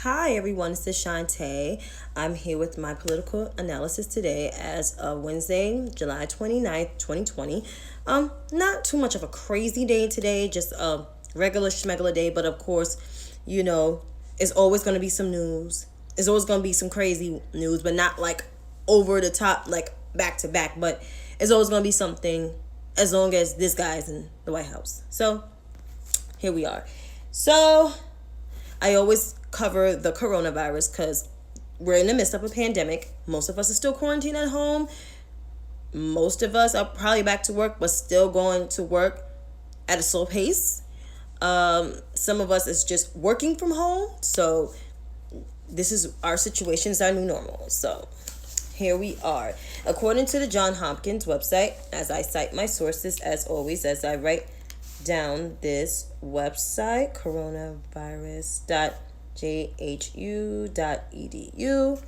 Hi everyone, this is Chantay. I'm here with my political analysis today as of Wednesday, July 29th, 2020. Not too much of a crazy day today, just a regular schmegular day, but of course, it's always going to be some news. It's always going to be some crazy news, but not like over the top, like back to back, but it's always going to be something as long as this guy's in the White House. So, here we are. So, I always cover the coronavirus because we're in the midst of a pandemic. Most of us are still quarantined at home. Most of us are probably back to work, but still going to work at a slow pace. Some of us is just working from home. So this is our situation, is our new normal. So here we are. According to the Johns Hopkins website, as I cite my sources as always, as I write down this website, coronavirus.jhu.edu.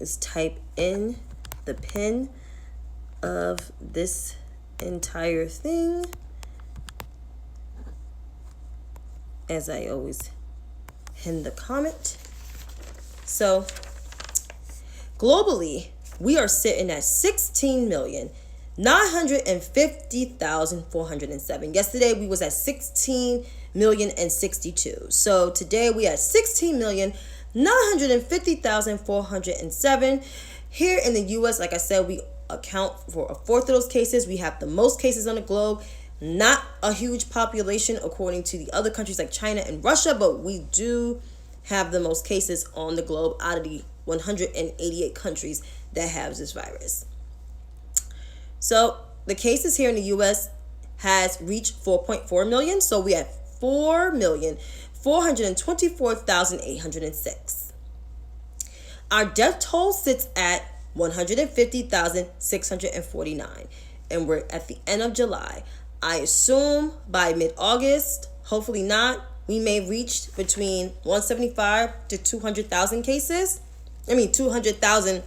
Let's type in the pin of this entire thing, as I always pin the comment. So globally, we are sitting at 16,950,407. Yesterday we was at 16,062,000. So today we at 16,950,407. Here in the US, like I said, we account for a fourth of those cases. We have the most cases on the globe. Not a huge population according to the other countries like China and Russia, but we do have the most cases on the globe out of the 188 countries that have this virus. So the cases here in the U.S. has reached 4.4 million. So we have 4,424,806. Our death toll sits at 150,649. And we're at the end of July. I assume by mid-August, hopefully not, we may reach between 175 to 200,000 cases. 200,000,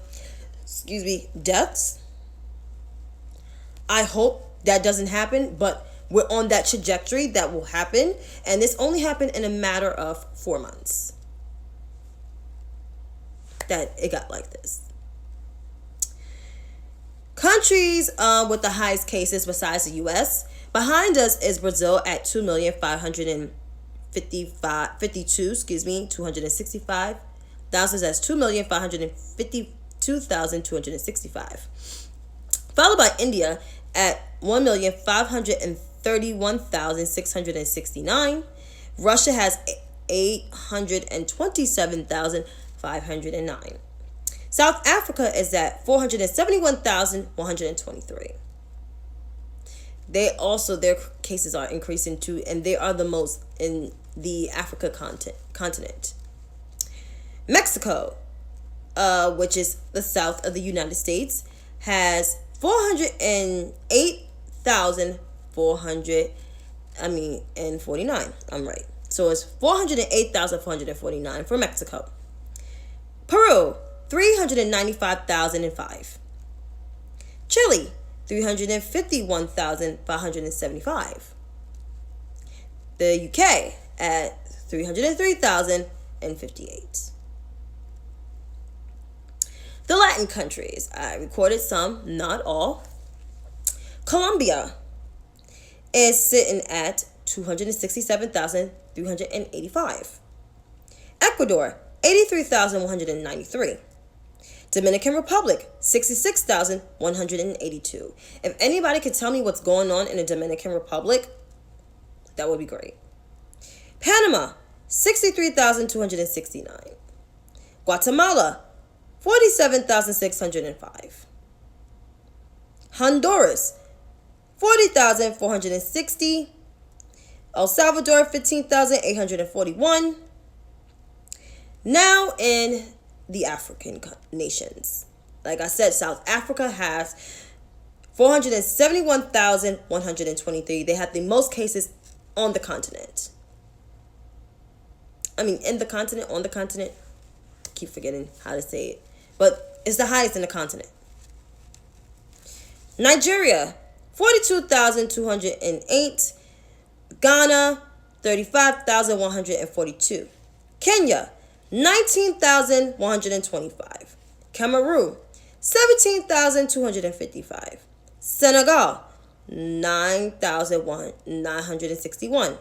deaths. I hope that doesn't happen, but we're on that trajectory that will happen. And this only happened in a matter of 4 months that it got like this. Countries with the highest cases besides the U.S. Behind us is Brazil at 2,552,265. Thousands as 2,552,265. Followed by India at 1,531,669. Russia has 827,509. South Africa is at 471,123. Their cases are increasing too, and they are the most in the Africa continent. Mexico, which is the south of the United States, has 408,449. I'm right. So it's 408,449 for Mexico. Peru, 395,005. Chile, 351,575. The UK at 303,058. The Latin countries, I recorded some, not all. Colombia is sitting at 267,385. Ecuador, 83,193. Dominican Republic, 66,182. If anybody could tell me what's going on in the Dominican Republic, that would be great. Panama, 63,269. Guatemala, 47,605. Honduras, 40,460. El Salvador, 15,841. Now in the African nations. Like I said, South Africa has 471,123. They have the most cases on the continent. In the continent, on the continent. I keep forgetting how to say it. But it's the highest in the continent. Nigeria, 42,208. Ghana, 35,142. Kenya, 19,125. Cameroon, 17,255. Senegal, 9,961.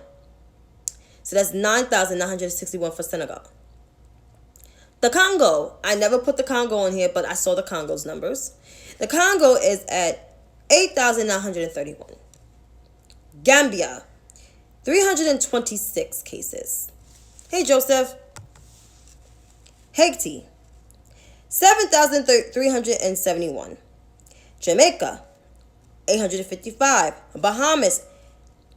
So that's 9,961 for Senegal. The Congo, I never put the Congo on here, but I saw the Congo's numbers. The Congo is at 8,931. Gambia, 326 cases. Hey, Joseph. Haiti, 7,371. Jamaica, 855. Bahamas,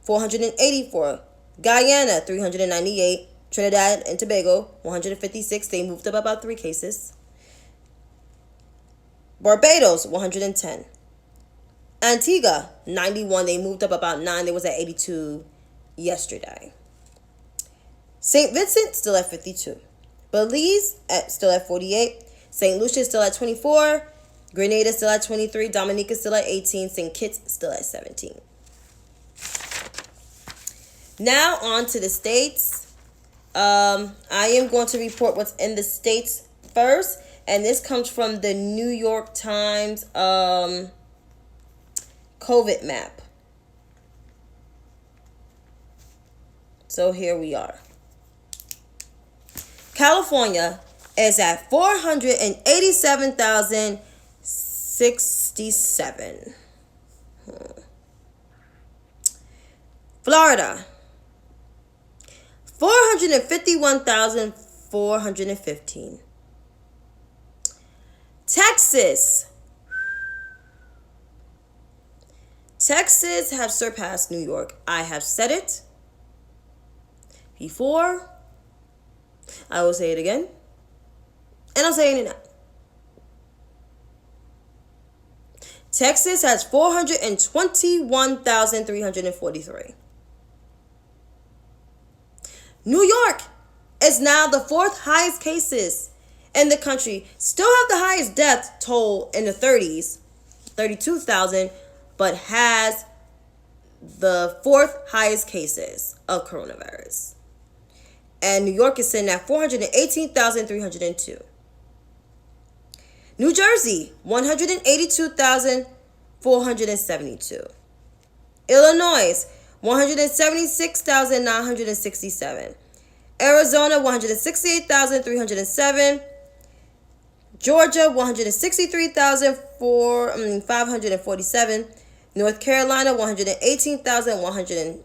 484. Guyana, 398. Trinidad and Tobago, 156. They moved up about 3 cases. Barbados, 110. Antigua, 91. They moved up about 9. They was at 82 yesterday. St. Vincent, still at 52. Belize, still at 48. St. Lucia, still at 24. Grenada, still at 23. Dominica, still at 18. St. Kitts, still at 17. Now on to the states. I am going to report what's in the states first, and this comes from the New York Times COVID map. So here we are. California is at 487,067. Florida, 451,415. Texas have surpassed New York. I have said it before. I will say it again. And I'm saying it now. Texas has 421,343. New York is now the 4th highest cases in the country. Still have the highest death toll in the 30s, 32,000, but has the 4th highest cases of coronavirus. And New York is sitting at 418,302. New Jersey, 182,472. Illinois, 176,967. Arizona, 168,307. Georgia, 163,547. North Carolina, 118,100.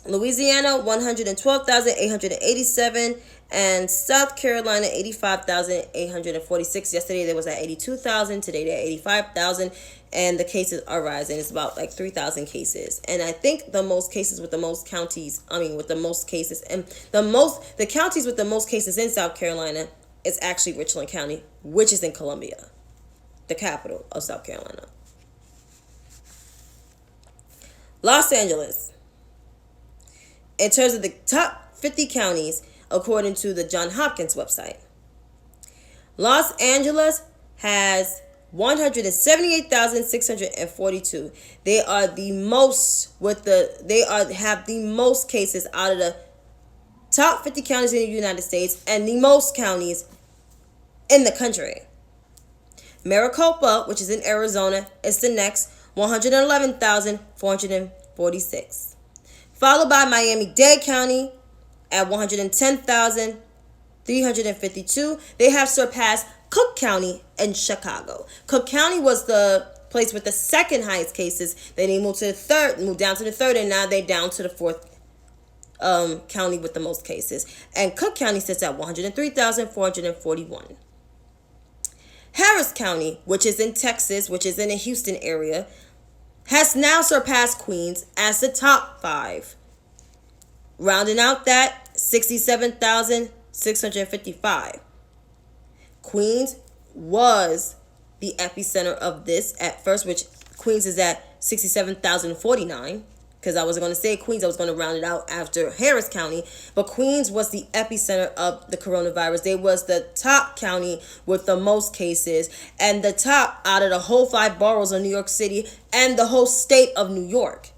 Louisiana, 112,887. And South Carolina, 85,846. Yesterday they was at 82,000. Today they're at 85,000. And the cases are rising. It's about like 3,000 cases. And I think the most cases with the most counties, with the most cases, and the counties with the most cases in South Carolina is actually Richland County, which is in Columbia, the capital of South Carolina. Los Angeles. In terms of the top 50 counties, according to the Johns Hopkins website, Los Angeles has 178,642. They are the most have the most cases out of the top 50 counties in the United States and the most counties in the country. Maricopa, which is in Arizona, is the next, 111,446. Followed by Miami-Dade County at 110,352. They have surpassed Cook County and Chicago. Cook County was the place with the second highest cases. Then they moved down to the third, and now they're down to the 4th county with the most cases. And Cook County sits at 103,441. Harris County, which is in Texas, which is in the Houston area, has now surpassed Queens as the top 5. Rounding out that, 67,655. Queens was the epicenter of this at first, which Queens is at 67,049. Because I was going to say Queens, I was going to round it out after Harris County. But Queens was the epicenter of the coronavirus. They was the top county with the most cases. And the top out of the whole 5 boroughs of New York City and the whole state of New York.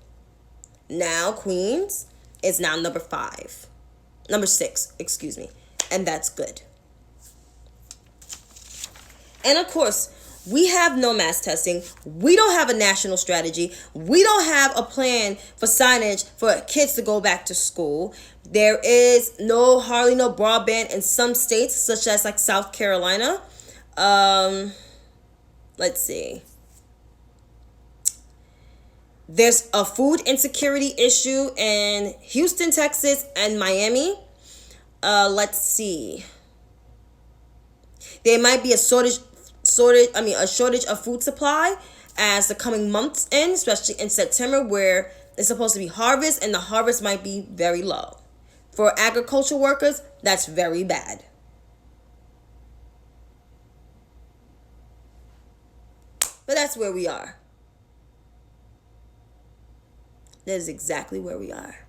Now Queens It's now number 6, excuse me, and that's good. And of course, we have no mass testing. We don't have a national strategy. We don't have a plan for signage for kids to go back to school. There is hardly no broadband in some states, such as like South Carolina. Let's see. There's a food insecurity issue in Houston, Texas, and Miami. Let's see. There might be a shortage of food supply as the coming months end, especially in September, where it's supposed to be harvest, and the harvest might be very low. For agriculture workers, that's very bad. But that's where we are. That is exactly where we are.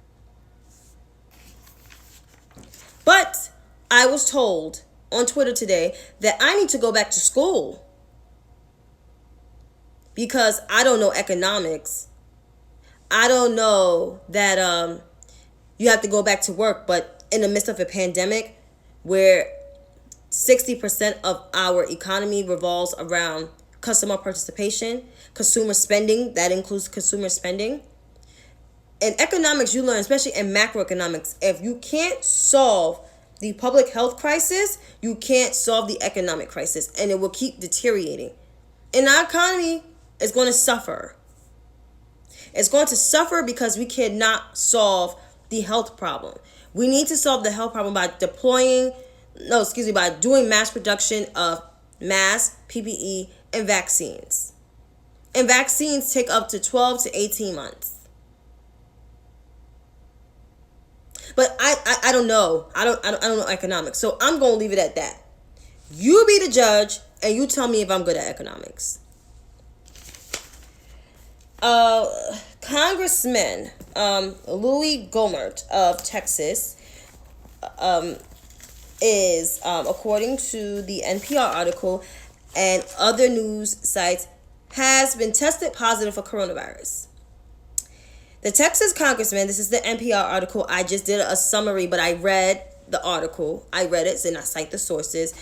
But I was told on Twitter today that I need to go back to school because I don't know economics. I don't know that you have to go back to work, but in the midst of a pandemic where 60% of our economy revolves around customer participation, consumer spending, that includes consumer spending. In economics, you learn, especially in macroeconomics, if you can't solve the public health crisis, you can't solve the economic crisis, and it will keep deteriorating. And our economy is going to suffer. It's going to suffer because we cannot solve the health problem. We need to solve the health problem by by doing mass production of masks, PPE, and vaccines. And vaccines take up to 12 to 18 months. But I don't know. I don't know economics. So I'm going to leave it at that. You be the judge and you tell me if I'm good at economics. Congressman Louis Gohmert of Texas is, according to the NPR article and other news sites, has been tested positive for coronavirus. The Texas congressman, this is the NPR article. I just did a summary, but I read the article. I read it, and I cite the sources.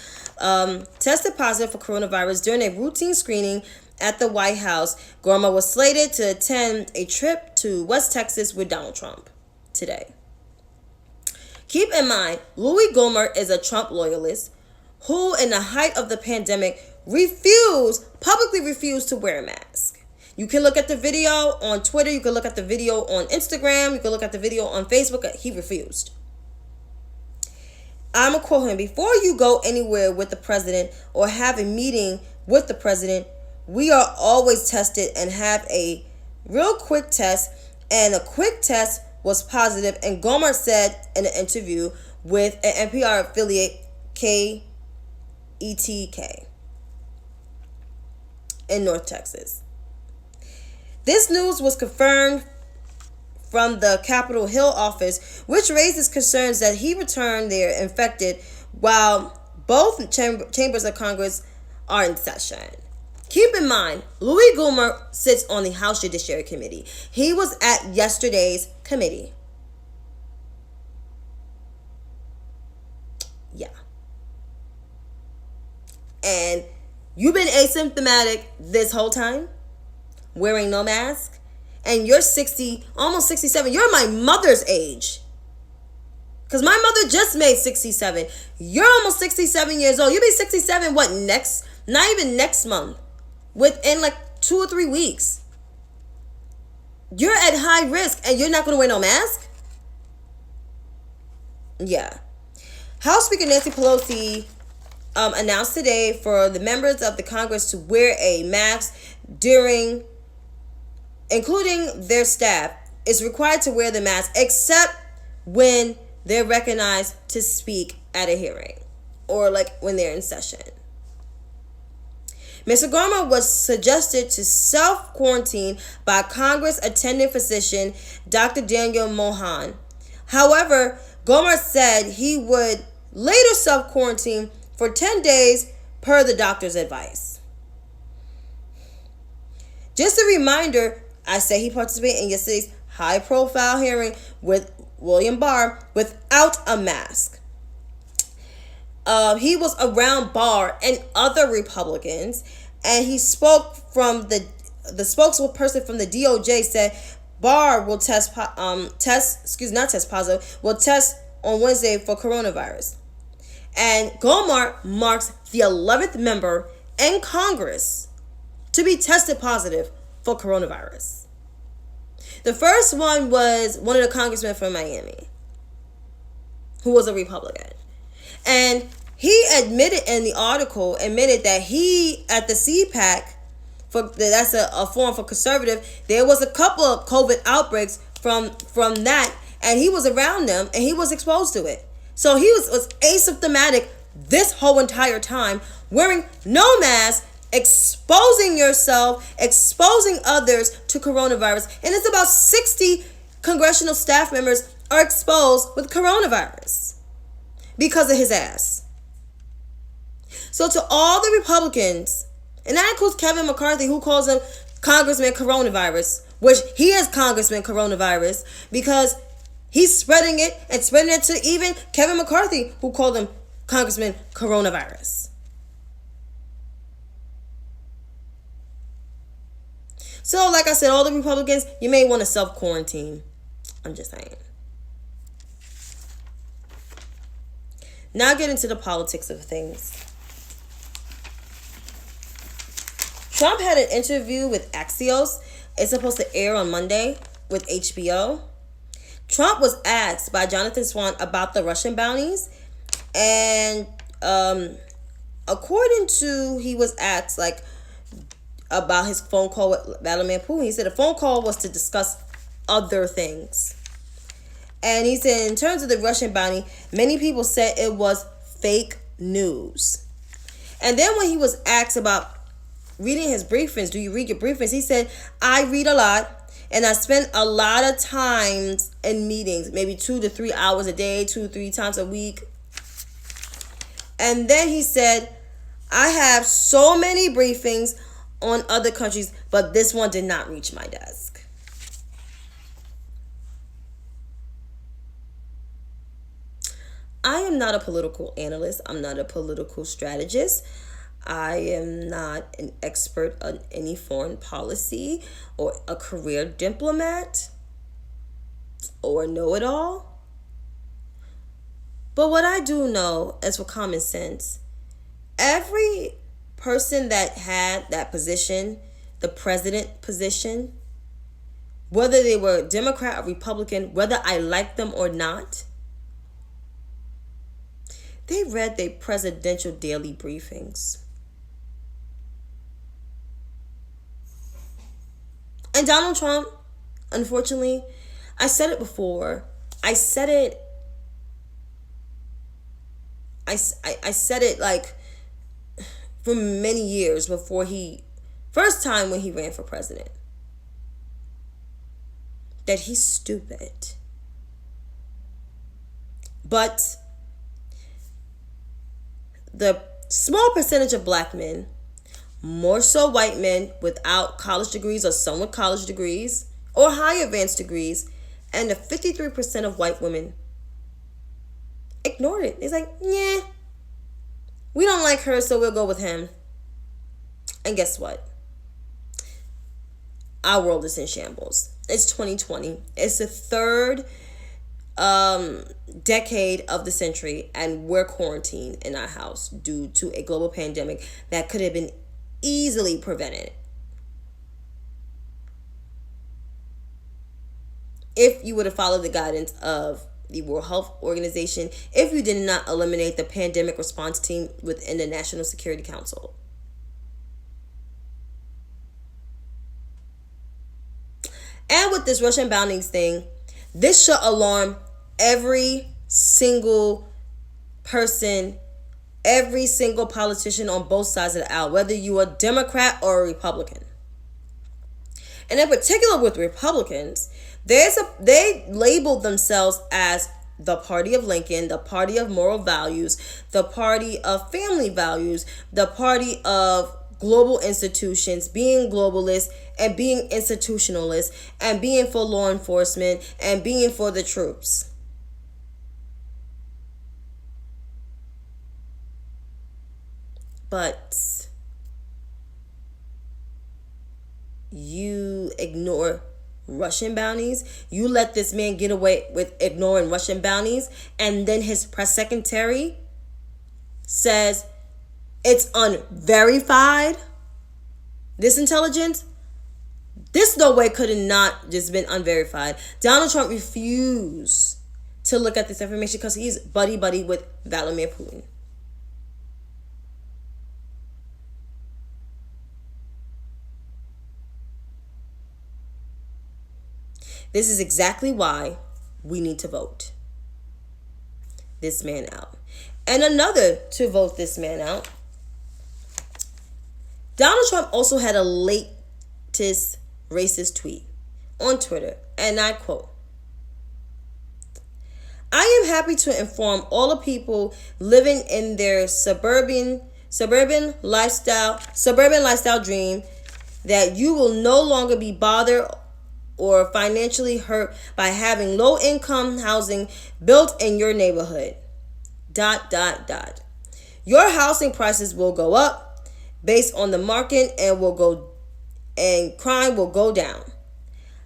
Tested positive for coronavirus during a routine screening at the White House. Gohmert was slated to attend a trip to West Texas with Donald Trump today. Keep in mind, Louis Gohmert is a Trump loyalist who, in the height of the pandemic, publicly refused to wear a mask. You can look at the video on Twitter. You can look at the video on Instagram. You can look at the video on Facebook. He refused. I'm going to quote him. Before you go anywhere with the president or have a meeting with the president, we are always tested and have a real quick test. And a quick test was positive. And Gohmert said in an interview with an NPR affiliate, KETK, in North Texas. This news was confirmed from the Capitol Hill office, which raises concerns that he returned there infected while both chambers of Congress are in session. Keep in mind, Louis Gohmert sits on the House Judiciary Committee. He was at yesterday's committee. Yeah. And you've been asymptomatic this whole time, wearing no mask, and you're 60, almost 67. You're my mother's age. Because my mother just made 67. You're almost 67 years old. You'll be 67, not even next month. Within like 2 or 3 weeks. You're at high risk and you're not going to wear no mask? Yeah. House Speaker Nancy Pelosi announced today for the members of the Congress to wear a mask including their staff, is required to wear the mask except when they're recognized to speak at a hearing or like when they're in session. Mr. Gohmert was suggested to self-quarantine by Congress attending physician Dr. Daniel Mohan. However, Gohmert said he would later self-quarantine for 10 days per the doctor's advice. Just a reminder, I say he participated in yesterday's high-profile hearing with William Barr, without a mask. He was around Barr and other Republicans, and he spoke from the spokesperson from the DOJ said Barr will will test on Wednesday for coronavirus. And Gohmert marks the 11th member in Congress to be tested positive for coronavirus. The first one was one of the congressmen from Miami, who was a Republican. And he admitted in the article, that he, at the CPAC, that's a forum for conservative, there was a couple of COVID outbreaks from that, and he was around them, and he was exposed to it. So he was asymptomatic this whole entire time, wearing no mask, exposing yourself, exposing others to coronavirus. And it's about 60 congressional staff members are exposed with coronavirus because of his ass. So to all the Republicans, and that includes Kevin McCarthy, who calls him Congressman Coronavirus, which he is Congressman Coronavirus because he's spreading it to even Kevin McCarthy, who called him Congressman Coronavirus. So, like I said, all the Republicans, you may want to self-quarantine. I'm just saying. Now get into the politics of things. Trump had an interview with Axios. It's supposed to air on Monday with HBO. Trump was asked by Jonathan Swan about the Russian bounties. And according to, he was asked about his phone call with Vladimir Putin. He said the phone call was to discuss other things. And he said in terms of the Russian bounty, many people said it was fake news. And then when he was asked about reading his briefings, do you read your briefings? He said, I read a lot. And I spend a lot of times in meetings, maybe 2 to 3 hours a day, 2 to 3 times a week. And then he said, I have so many briefings on other countries, but this one did not reach my desk. I am not a political analyst. I'm not a political strategist. I am not an expert on any foreign policy or a career diplomat or know-it-all. But what I do know, as for common sense, every person that had that position, the president position, whether they were Democrat or Republican, whether I liked them or not, they read their presidential daily briefings. And Donald Trump, unfortunately, I said it before. I said it for many years before first time when he ran for president, that he's stupid. But the small percentage of black men, more so white men without college degrees or some with college degrees or higher advanced degrees, and the 53% of white women ignored it. It's like, yeah, we don't like her, so we'll go with him. And guess what? Our world is in shambles. It's 2020. It's the third decade of the century, and we're quarantined in our house due to a global pandemic that could have been easily prevented if you would have followed the guidance of the World Health Organization, if you did not eliminate the pandemic response team within the National Security Council. And with this Russian boundings thing, this should alarm every single person, every single politician on both sides of the aisle, whether you are a Democrat or a Republican. And in particular with Republicans, they labeled themselves as the party of Lincoln, the party of moral values, the party of family values, the party of global institutions, being globalist and being institutionalist and being for law enforcement and being for the troops. But you ignore Russian bounties. You let this man get away with ignoring Russian bounties, and then his press secretary says it's unverified. This intelligence, this no way could have not just been unverified. Donald Trump refused to look at this information because he's buddy with Vladimir Putin. This is exactly why we need to vote this man out. And another to vote this man out, Donald Trump also had a latest racist tweet on Twitter, and I quote, "I am happy to inform all the people living in their suburban lifestyle dream that you will no longer be bothered or financially hurt by having low-income housing built in your neighborhood. ... Your housing prices will go up based on the market and crime will go down.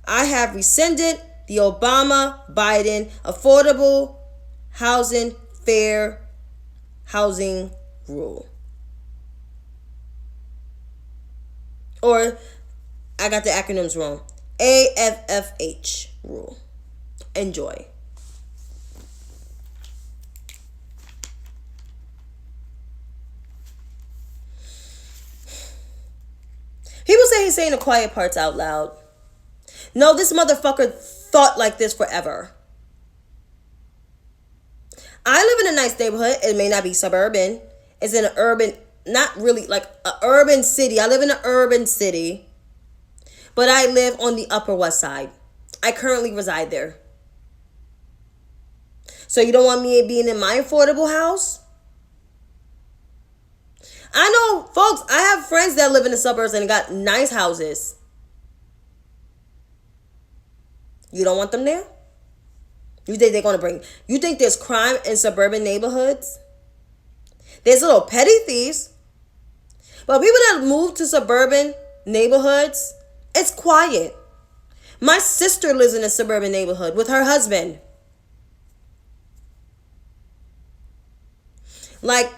I have rescinded the Obama-Biden affordable housing fair housing rule." Or, I got the acronyms wrong. AFFH rule. Enjoy. People say he's saying the quiet parts out loud. No, this motherfucker thought like this forever. I live in a nice neighborhood. It may not be suburban. It's in an urban, not really like an urban city. I live in an urban city. But I live on the Upper West Side. I currently reside there. So you don't want me being in my affordable house? I know, folks, I have friends that live in the suburbs and got nice houses. You don't want them there? You think they're going to bring... You think there's crime in suburban neighborhoods? There's little petty thieves. But people that move to suburban neighborhoods, it's quiet. My sister lives in a suburban neighborhood with her husband. Like,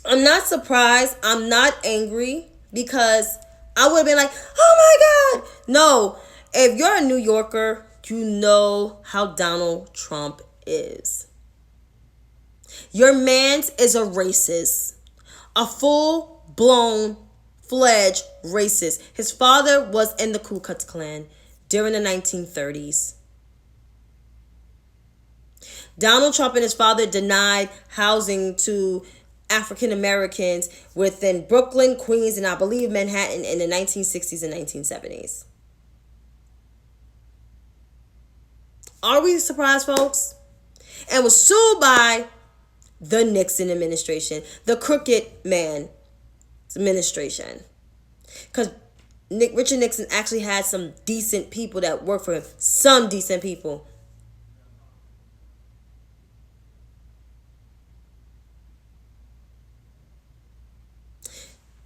I'm not surprised. I'm not angry because I would have been like, oh my God. No, if you're a New Yorker, you know how Donald Trump is. Your man's is a racist. A full-blown fledged racist. His father was in the Ku Klux Klan during the 1930s. Donald Trump and his father denied housing to African Americans within Brooklyn, Queens, and I believe Manhattan in the 1960s and 1970s. Are we surprised, folks? And was sued by the Nixon administration, the crooked man administration. Because Richard Nixon actually had some decent people that worked for him. Some decent people.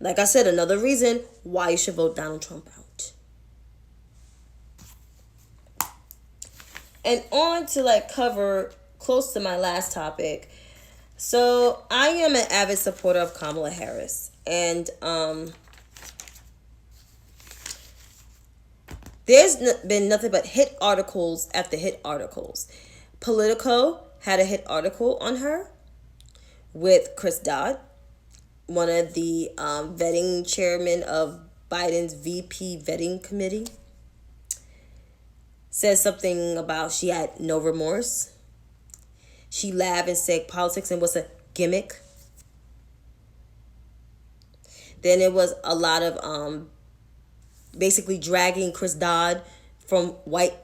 Like I said, another reason why you should vote Donald Trump out. And on to cover close to my last topic. So I am an avid supporter of Kamala Harris. And there's been nothing but hit articles after hit articles. Politico had a hit article on her with Chris Dodd, one of the vetting chairman of Biden's VP vetting committee. Says something about she had no remorse. She laughed and said politics and was a gimmick. Then it was a lot of basically dragging Chris Dodd from white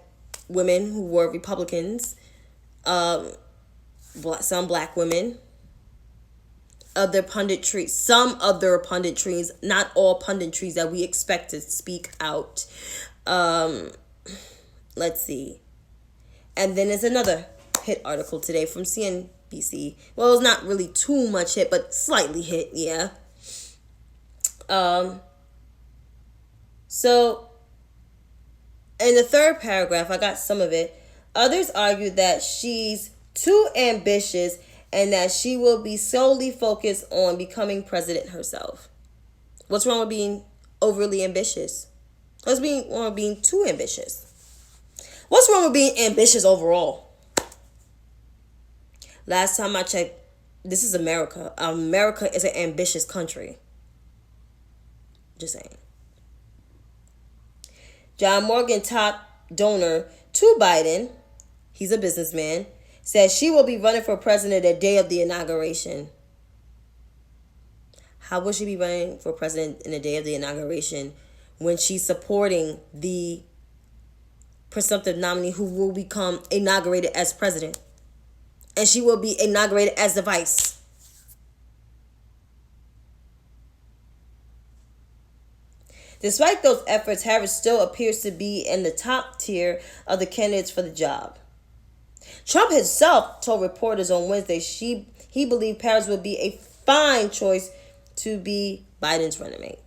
women who were Republicans, some black women, other punditry, some other punditries, not all punditries that we expect to speak out. Let's see. And then there's another hit article today from CNBC. Well, it's not really too much hit, but slightly hit, yeah. So, in the third paragraph, I got some of it. Others argue that she's too ambitious and that she will be solely focused on becoming president herself. What's wrong with being overly ambitious? What's wrong with being too ambitious? What's wrong with being ambitious overall? Last time I checked, this is America. America is an ambitious country. Just saying. John Morgan, top donor to Biden, he's a businessman, says she will be running for president the day of the inauguration. How will she be running for president in the day of the inauguration when she's supporting the presumptive nominee who will become inaugurated as president? And she will be inaugurated as the vice. Despite those efforts, Harris still appears to be in the top tier of the candidates for the job. Trump himself told reporters on Wednesday he believed Harris would be a fine choice to be Biden's running mate.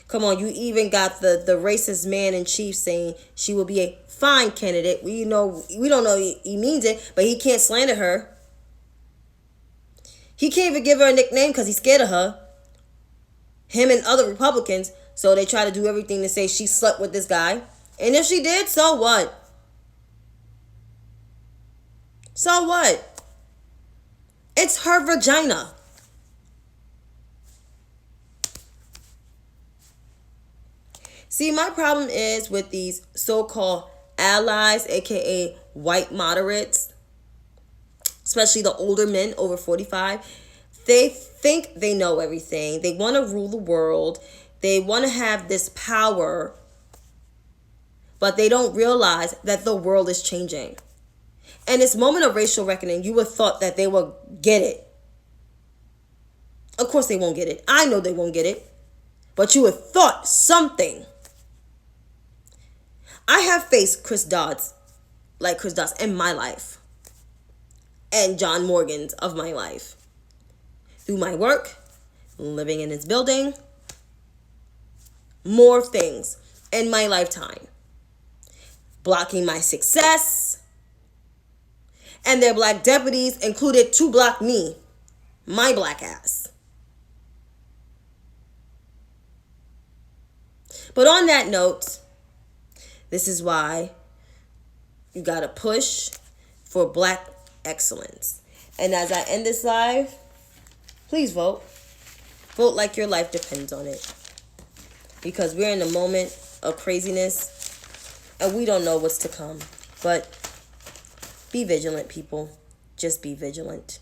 Come on, you even got the racist man in chief saying she will be a fine candidate. We don't know he means it, but he can't slander her. He can't even give her a nickname because he's scared of her. Him and other Republicans. So they try to do everything to say she slept with this guy. And if she did, so what? So what? It's her vagina. See, my problem is with these so-called allies, aka white moderates, especially the older men over 45. They think they know everything. They want to rule the world. They want to have this power, but they don't realize that the world is changing. And this moment of racial reckoning, you would have thought that they would get it. Of course they won't get it. I know they won't get it. But you would have thought something. I have faced Chris Dodds in my life. And John Morgans of my life. Through my work, living in his building, more things in my lifetime. Blocking my success. And their black deputies included to block me. My black ass. But on that note, this is why you gotta push for black excellence. And as I end this live, please vote. Vote like your life depends on it. Because we're in a moment of craziness and we don't know what's to come. But be vigilant, people. Just be vigilant.